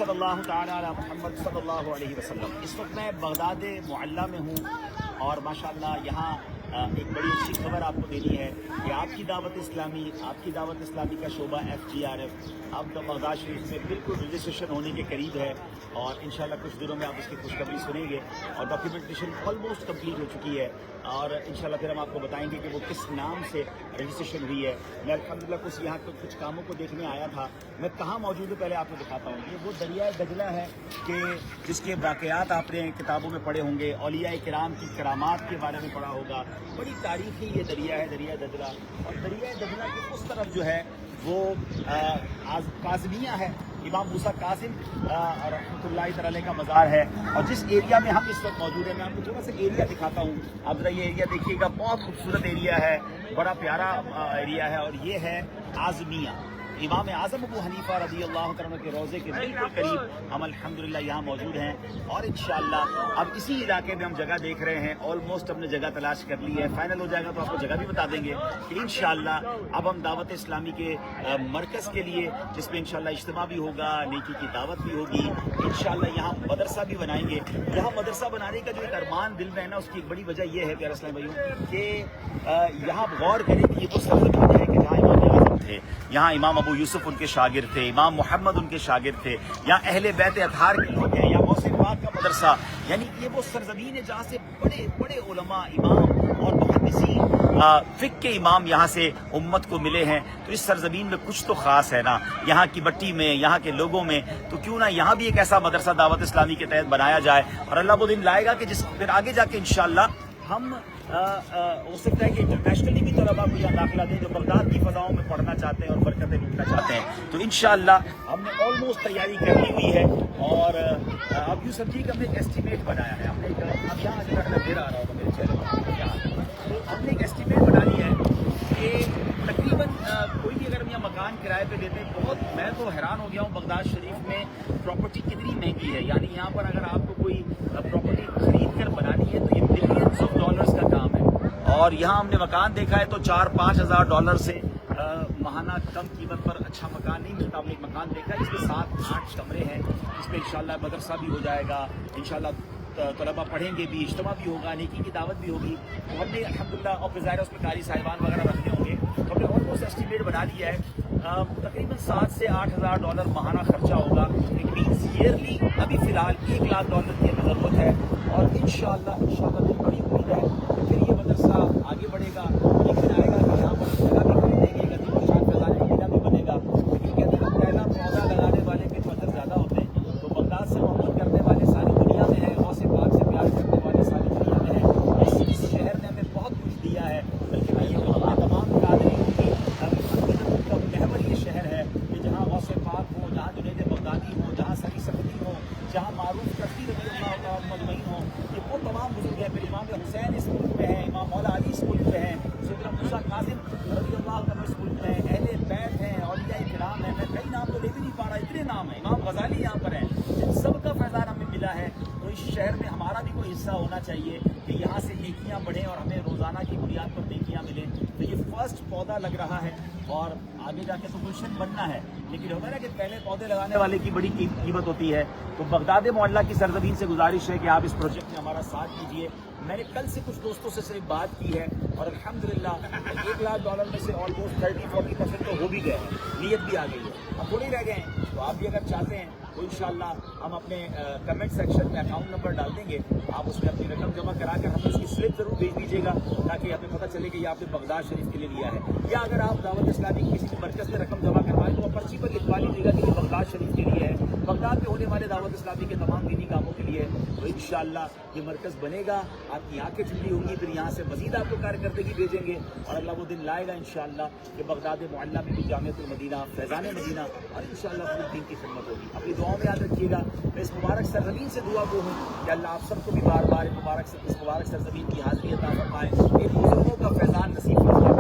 صلی اللہ تعالی علی محمد صلی اللہ علیہ وسلم۔ اس وقت میں بغداد معلیٰ میں ہوں اور ماشاءاللہ یہاں ایک بڑی اچھی خبر آپ کو دینی ہے کہ آپ کی دعوت اسلامی کا شعبہ FGRF اب بغداد شریف میں بالکل رجسٹریشن ہونے کے قریب ہے، اور انشاءاللہ کچھ دنوں میں آپ اس کی خوشخبری سنیں گے، اور ڈاکیومنٹیشن آلموسٹ کمپلیٹ ہو چکی ہے، اور انشاءاللہ پھر ہم آپ کو بتائیں گے کہ وہ کس نام سے رجسٹریشن ہوئی ہے۔ میں الحمدللہ یہاں کچھ کاموں کو دیکھنے آیا تھا۔ میں کہاں موجود ہوں پہلے آپ کو دکھاتا ہوں۔ یہ وہ دریائے دجلہ ہے کہ جس کے واقعات آپ نے کتابوں میں پڑھے ہوں گے، اولیاء کرام کی کرامات کے بارے میں پڑھا ہوگا۔ بڑی تاریخی یہ دریا ہے، دریائے دجلہ، اور دریائے دجلہ کی اس طرف جو ہے وہ کاظمیہ ہے، امام موسیٰ کاظم رحمۃ اللہ علیہ کا مزار ہے۔ اور جس ایریا میں ہم اس وقت موجود ہیں، میں آپ کو تھوڑا سا ایریا دکھاتا ہوں۔ آپ ذرا یہ ایریا دیکھیے گا، بہت خوبصورت ایریا ہے، بڑا پیارا ایریا ہے، اور یہ ہے کاظمیہ، امام اعظم ابو حنیفہ رضی اللہ عنہ کے روضے کے بالکل قریب ہم الحمدللہ یہاں موجود ہیں۔ اور انشاءاللہ اب اسی علاقے میں ہم جگہ دیکھ رہے ہیں، آلموسٹ ہم نے جگہ تلاش کر لی ہے، فائنل ہو جائے گا تو آپ کو جگہ بھی بتا دیں گے کہ انشاءاللہ اب ہم دعوت اسلامی کے مرکز کے لیے، جس میں انشاءاللہ اجتماع بھی ہوگا، نیکی کی دعوت بھی ہوگی، انشاءاللہ یہاں مدرسہ بھی بنائیں گے۔ یہاں مدرسہ بنانے کا جو ایک ارمان دل میں ہے نا، اس کی ایک بڑی وجہ یہ ہے پیارے اسلامی بھائیوں کہ یہاں غور کریں کہ یہ وہ سرزمین ہے کہ جہاں امام اعظم تھے، یہاں امام ابو یوسف ان کے شاگرد تھے، امام محمد ان کے شاگرد تے، یہاں اہل بیت اطہار کے لوگ ہیں، یہاں غوث پاک کا مدرسہ، یعنی یہ وہ سرزمین ہے جہاں سے بڑے بڑے علماء، امام اور محدثین، فقہ کے امام یہاں سے امت کو ملے ہیں۔ تو اس سرزمین میں کچھ تو خاص ہے نا، یہاں کی مٹی میں، یہاں کے لوگوں میں، تو کیوں نہ یہاں بھی ایک ایسا مدرسہ دعوت اسلامی کے تحت بنایا جائے، اور اللہ وہ دن لائے گا کہ جس پھر آگے جا کے انشاءاللہ ہم ہو سکتا ہے کہ انٹرنیشنلی بھی طلباء کو یہاں داخلہ دیں جو بغداد کی فضاؤں میں پڑھنا چاہتے ہیں اور برکتیں لوٹنا چاہتے ہیں۔ تو انشاءاللہ ہم نے آلموسٹ تیاری کر لی ہوئی ہے، اور اب یوں سمجھیے کہ ہم نے ایک ایسٹیمیٹ بنایا ہے، ہم نے اب یہاں جو ہے پھر آ رہا ہوگا میرے چہرے پر یہاں، تو ہم نے ایک ایسٹیمیٹ بنا لیا ہے کہ تقریباً کوئی بھی اگر ہم یہاں مکان کرائے پہ دیتے ہیں، بہت میں تو حیران ہو گیا ہوں بغداد شریف میں پراپرٹی کتنی مہنگی ہے، یعنی یہاں پر اگر آپ کو کوئی پراپرٹی خرید کر بنانی ہے تو یہ ملینز آف ڈالرز کا کام ہے، اور یہاں ہم نے مکان دیکھا ہے تو 4-5 ہزار ڈالر سے ماہانہ کم قیمت پر اچھا مکان نہیں ملتا۔ ہم نے ایک مکان دیکھا ہے جس میں 7-8 کمرے ہیں، اس میں انشاءاللہ مدرسہ بھی ہو جائے گا، انشاءاللہ طلباء پڑھیں گے بھی، اجتماع بھی ہوگا، نیکی کی دعوت بھی ہوگی۔ تو ہم نے الحمدللہ، اور ظاہر ہے اس میں قاری صاحبان وغیرہ رکھنے ہوں گے، تو ہم نے آلموسٹ ایسٹیمیٹ بنا لیا ہے، تقریباً 7 سے 8 ہزار ڈالر ماہانہ خرچہ ہوگا، اٹ مینس ایئرلی۔ ابھی فی الحال 1 لاکھ ڈالر کی ہمیں ضرورت ہے، اور انشاءاللہ دل بڑی امید ہے کہ پھر یہ مدرسہ آگے بڑھے گا، ایک دن آئے گا کہ یہاں پر جگہ بھی خریدیں گے، غریب اور شان فیضان کا بھی بنے گا، لیکن کہتے ہیں پہلا پودا لگانے والے کے مدر زیادہ ہوتے ہیں، تو بغداد سے محبت کرنے والے ساری دنیا میں ہیں، غوث پاک سے پیار کرنے والے ساری دنیا میں ہیں۔ اس شہر نے ہمیں بہت کچھ دیا ہے، بلکہ میں یہ کہوں گا تمام قادریوں کی کا محور یہ شہر ہے کہ جہاں غوث پاک ہو، جہاں جنید بغدادی ہو، جہاں سری سختی ہو، جہاں معروف کرتی رضی اللہ تعالیٰ مجمعین ہو، یہ وہ تمام بزرگ ہیں۔ پھر امام حسین اس ملک میں ہیں، امام مولا علی اس ملک میں ہیں، سیدنا موسیٰ کاظم رضی اللہ عنہ اس ملک میں ہیں، اہل بیت ہیں، اولیاء کرام ہیں، میں کئی نام تو لے بھی نہیں پا رہا، اتنے نام ہیں، امام غزالی یہاں پر ہیں، ان سب کا فیضان ہمیں ملا ہے۔ تو اس شہر میں ہمارا بھی کوئی حصہ ہونا چاہیے کہ یہاں سے نیکیاں بڑھیں اور ہمیں روزانہ کی بنیاد پر نیکیاں ملیں۔ تو یہ فرسٹ پودا لگ رہا ہے، اور آگے جا کے تو گلشن بننا ہے، لیکن ہوتا ہے نا کہ پہلے پودے لگانے والے کی بڑی قیمت ہوتی ہے۔ تو بغداد معلیٰ کی سرزمین سے گزارش ہے کہ آپ اس پروجیکٹ میں ہمارا ساتھ دیجیے۔ میں نے کل سے کچھ دوستوں سے صرف بات کی ہے، اور الحمدللہ 1 لاکھ ڈالر میں سے آلموسٹ 30-40% تو ہو بھی گئے ہیں، نیت بھی آ گئی ہے، اب تھوڑے رہ گئے ہیں۔ تو آپ بھی اگر چاہتے ہیں تو انشاءاللہ ہم اپنے کمنٹ سیکشن میں اکاؤنٹ نمبر ڈال دیں گے، آپ اس میں اپنی رقم جمع کرا کر ہمیں اس کی سلپ ضرور بھیج دیجیے گا، تاکہ ہمیں پتہ چلے کہ یہ آپ نے بغداد شریف کے لیے لیا ہے۔ یا اگر آپ دعوت اسلامی کی کسی بھی مرکز میں رقم جمع کروائیں تو وہ پرچی پر لکھوا لیجیے گا کہ یہ بغداد شریف کے لیے ہے، بغداد میں ہونے والے دعوت اسلامی کے تمام دینی کاموں کے لیے۔ تو انشاءاللہ یہ مرکز بنے گا، آپ کی آنکھیں ٹھنڈی ہوں گی، پھر یہاں سے مزید آپ کو کارکردگی بھیجیں گے، اور اللہ وہ دن لائے گا انشاءاللہ کہ بغداد معلیٰ میں بھی جامعۃ المدینہ، فیضان مدینہ، اور انشاءاللہ پورے دین کی خدمت ہوگی۔ اپنی دعاؤں میں یاد رکھیے گا، میں اس مبارک سرزمین سے دعا گو ہوں کہ اللہ آپ سب کو بھی بار بار اس مبارک سرزمین کی حاضری عطا فرمائے، ان بزرگوں کا فیضان نصیب فرمائے۔